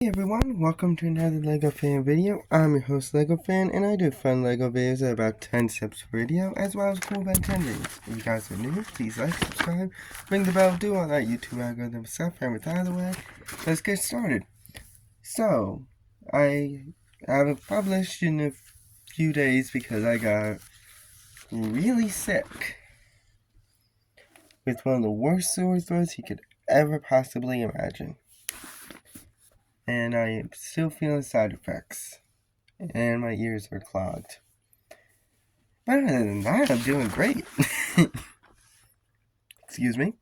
Hey everyone, welcome to another LEGO fan video. I'm your host LEGO fan, and I do fun LEGO videos at about 10 steps per video, as well as cool Ben 10 videos. If you guys are new, please like, subscribe, ring the bell, do all that YouTube algorithm stuff, and with that out of the way, let's get started. So, I haven't published in a few days because I got really sick with one of the worst sore throats you could ever possibly imagine. And I am still feeling side effects. And my ears are clogged. But other than that, I'm doing great. Excuse me.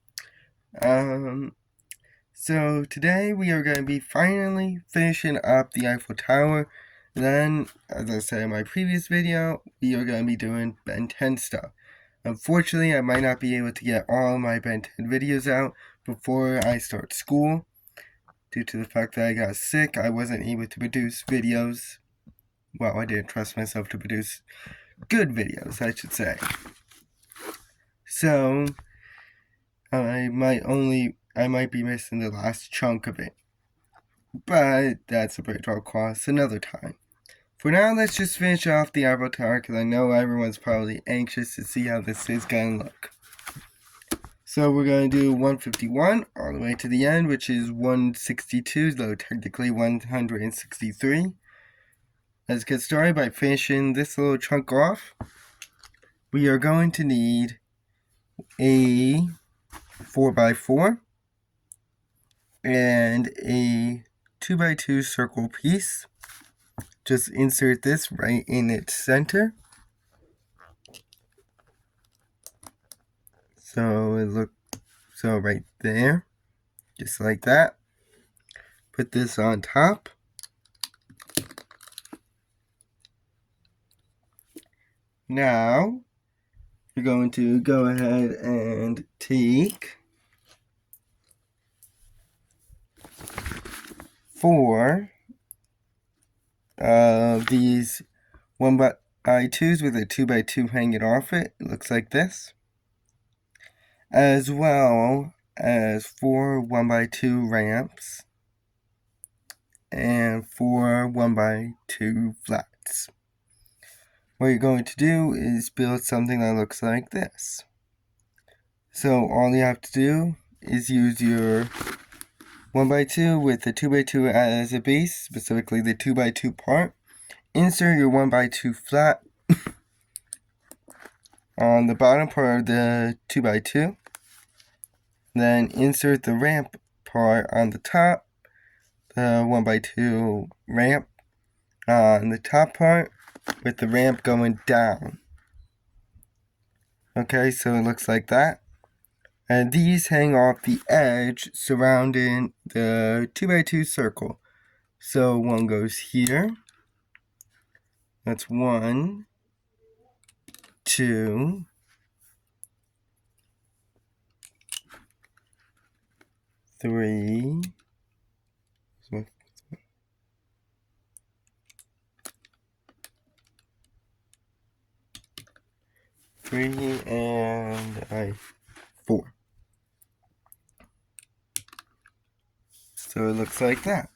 So today we are going to be finally finishing up the Eiffel Tower. Then, as I said in my previous video, we are going to be doing Ben 10 stuff. Unfortunately, I might not be able to get all my Ben 10 videos out before I start school. Due to the fact that I got sick, I wasn't able to produce videos. Well, I didn't trust myself to produce good videos, I should say. So, I might be missing the last chunk of it. But that's a bridge I'll cross another time. For now, let's just finish off the Eiffel Tower, because I know everyone's probably anxious to see how this is going to look. So we're going to do 151 all the way to the end, which is 162, though technically 163. Let's get started by finishing this little chunk off. We are going to need a 4x4 and a 2x2 circle piece. Just insert this right in its center. So right there, just like that. Put this on top. Now, we're going to go ahead and take 4 of these 1x2s with a 2x2 hanging off it. It looks like this. As well as 4 1x2 ramps and 4 1x2 flats. What you're going to do is build something that looks like this. So all you have to do is use your 1x2 with the 2x2 as a base, specifically the 2x2 part. Insert your 1x2 flat on the bottom part of the 2x2. Then insert the ramp part on the top, the 1x2 ramp on the top part, with the ramp going down. Okay, so it looks like that. And these hang off the edge surrounding the 2x2 circle. So one goes here. That's 1, 2, 3, 3, and 4. So it looks like that.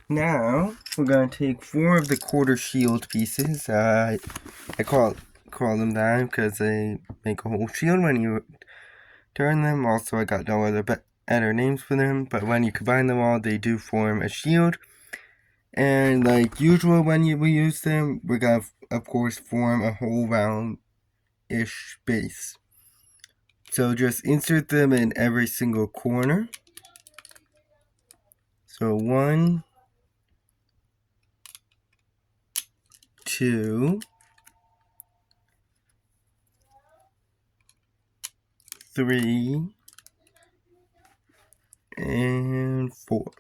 Now we're going to take 4 of the quarter shield pieces. I call them that because they make a whole shield when you turn them. Also, I got no other better names for them, but when you combine them all, they do form a shield. And like usual, when we use them, we're going to, of course, form a whole round-ish base. So just insert them in every single corner. So 1, 2, 3, and 4.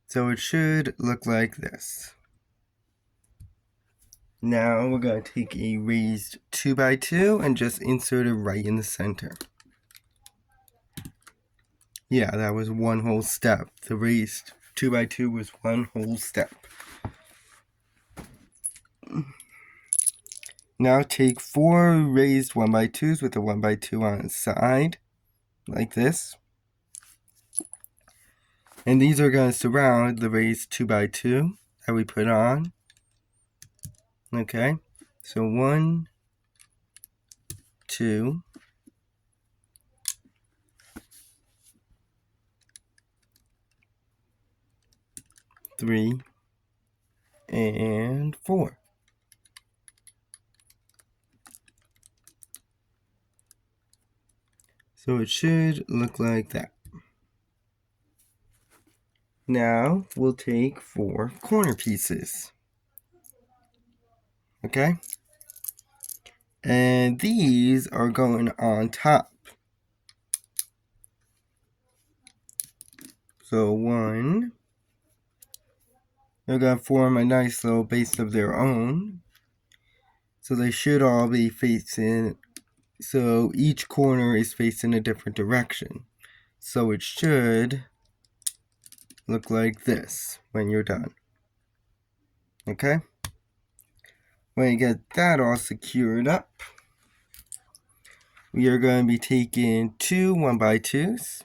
So it should look like this. Now we're going to take a raised 2x2 and just insert it right in the center. Yeah, that was one whole step. The raised 2x2 was one whole step. Now take 4 raised 1x2s with a 1x2 on its side, like this. And these are going to surround the raised 2x2 that we put on. Okay, so 1, 2, 3, and 4. So it should look like that. Now we'll take 4 corner pieces. Okay? And these are going on top. So 1, they're going to form a nice little base of their own. So they should all be facing, so each corner is facing a different direction. So it should look like this when you're done. Okay? When you get that all secured up, we are going to be taking 2 1x2s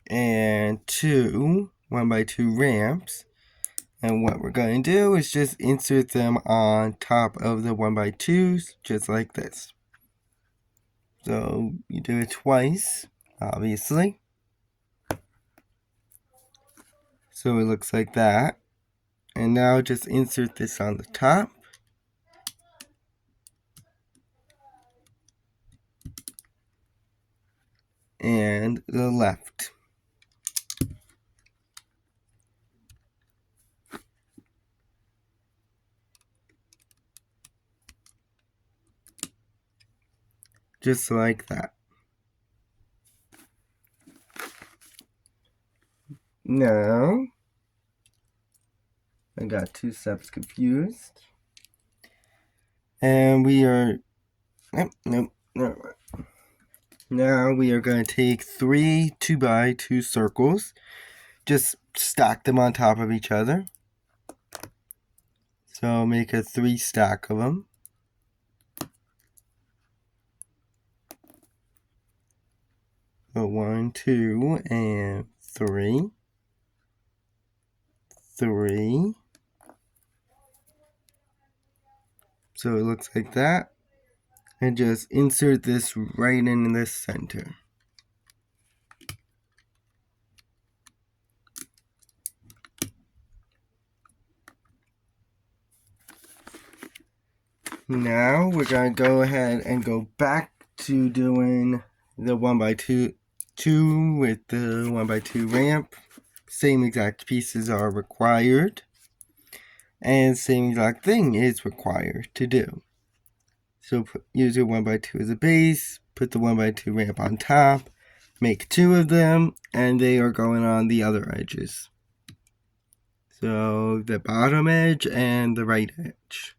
and 2 1x2 ramps. And what we're going to do is just insert them on top of the 1x2s, just like this. So you do it twice, obviously. So it looks like that. And now just insert this on the top. And the left. Just like that. Now, I got 2 steps confused. And we are, nope. Now we are going to take 3 2x2 circles. Just stack them on top of each other. So make a 3 stack of them. So 1, 2, and 3. 3. So it looks like that. And just insert this right in the center. Now we're going to go ahead and go back to doing the 1x2 with the 1x2 ramp. Same exact pieces are required. And same exact thing is required to do. So use your 1x2 as a base, put the 1x2 ramp on top, make 2 of them, and they are going on the other edges. So the bottom edge and the right edge.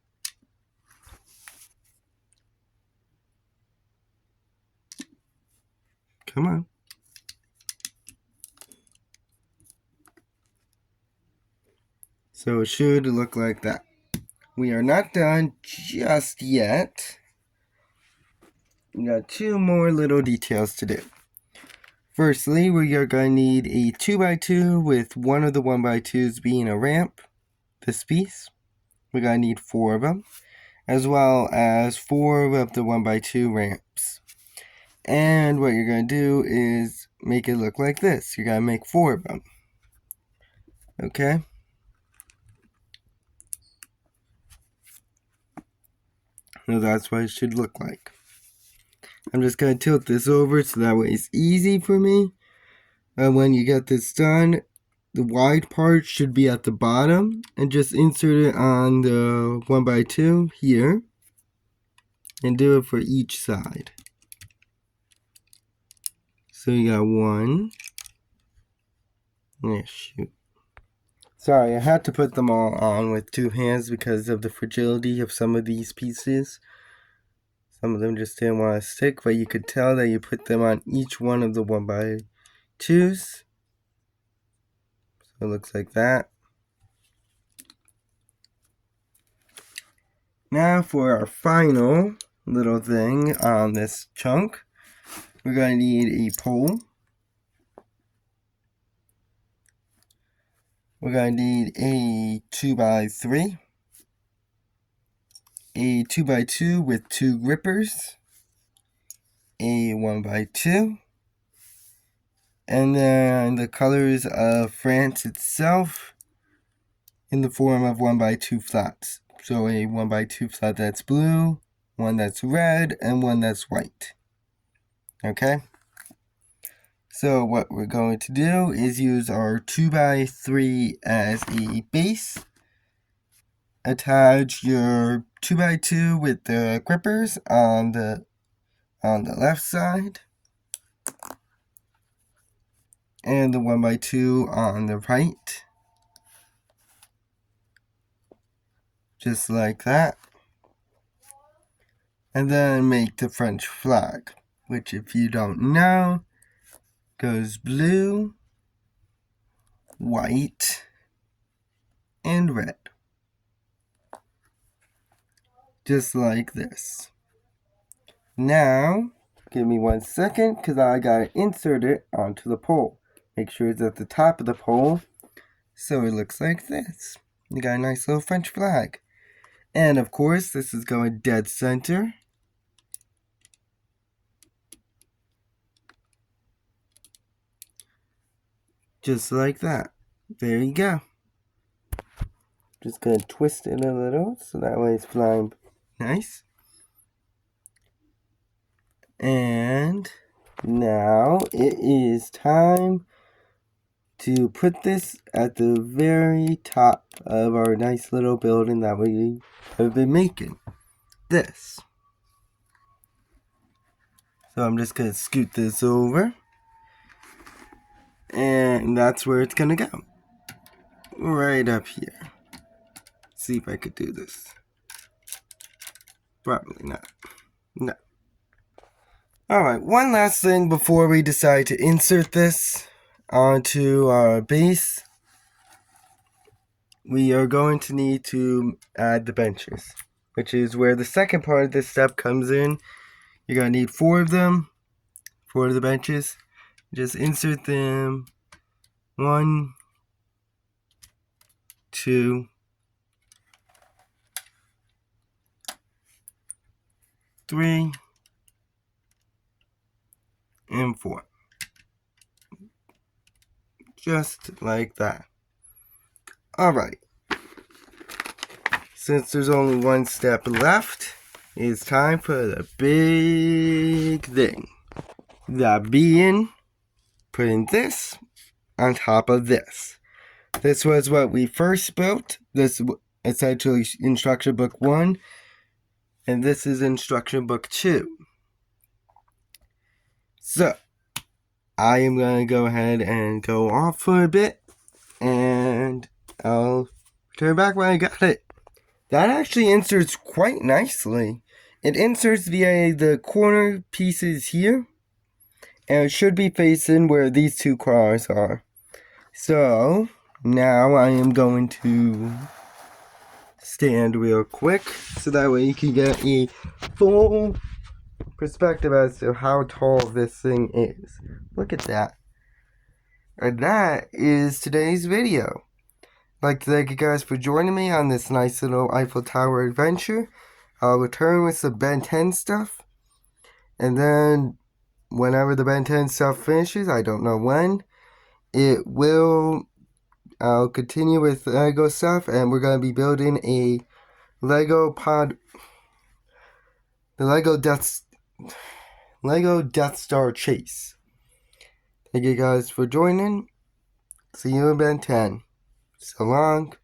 Come on. So it should look like that. We are not done just yet. We got 2 more little details to do. Firstly, we are going to need a 2x2 with one of the 1x2s being a ramp. This piece. We're going to need 4 of them, as well as 4 of the 1x2 ramps. And what you're going to do is make it look like this. You're going to make 4 of them. Okay? So that's what it should look like. I'm just going to tilt this over so that way it's easy for me. And when you get this done, the wide part should be at the bottom. And just insert it on the 1x2 here. And do it for each side. So you got 1. Yeah, shoot. Sorry, I had to put them all on with 2 hands because of the fragility of some of these pieces. Some of them just didn't want to stick, but you could tell that you put them on each one of the 1x2s. So it looks like that. Now for our final little thing on this chunk, we're going to need a pole. We're going to need a 2x3, a 2x2 with 2 grippers, a 1x2, and then the colors of France itself in the form of 1x2 flats. So a 1x2 flat that's blue, one that's red, and one that's white. Okay? So what we're going to do is use our 2x3 as a base. Attach your 2x2 with the grippers on the left side, and the 1x2 on the right, just like that. And then make the French flag, which, if you don't know, goes blue, white, and red. Just like this. Now, give me 1 second, because I gotta insert it onto the pole. Make sure it's at the top of the pole, so it looks like this. You got a nice little French flag. And of course, this is going dead center. Just like that. There you go. Just gonna twist it a little, so that way it's flying nice. And now it is time to put this at the very top of our nice little building that we have been making. This. So I'm just gonna scoot this over. And that's where it's gonna go. Right up here. See if I could do this. Probably not. No. Alright, one last thing before we decide to insert this onto our base. We are going to need to add the benches, which is where the second part of this step comes in. You're going to need 4 of them, 4 of the benches. Just insert them. 1, 2, 3, and 4. Just like that. Alright. Since there's only one step left, it's time for the big thing. That being putting this on top of this. This was what we first built. This is essentially instruction book 1. And this is instruction book 2. So, I am going to go ahead and go off for a bit. And I'll return back when I got it. That actually inserts quite nicely. It inserts via the corner pieces here. And it should be facing where these 2 cars are. So, now I am going to stand real quick, so that way you can get a full perspective as to how tall this thing is. Look at that. And that is today's video. I'd like to thank you guys for joining me on this nice little Eiffel Tower adventure. I'll return with some Ben 10 stuff. And then, whenever the Ben 10 stuff finishes, I don't know when, I'll continue with Lego stuff, and we're going to be building a Lego Death Star chase. Thank you guys for joining. See you in Ben 10. So long.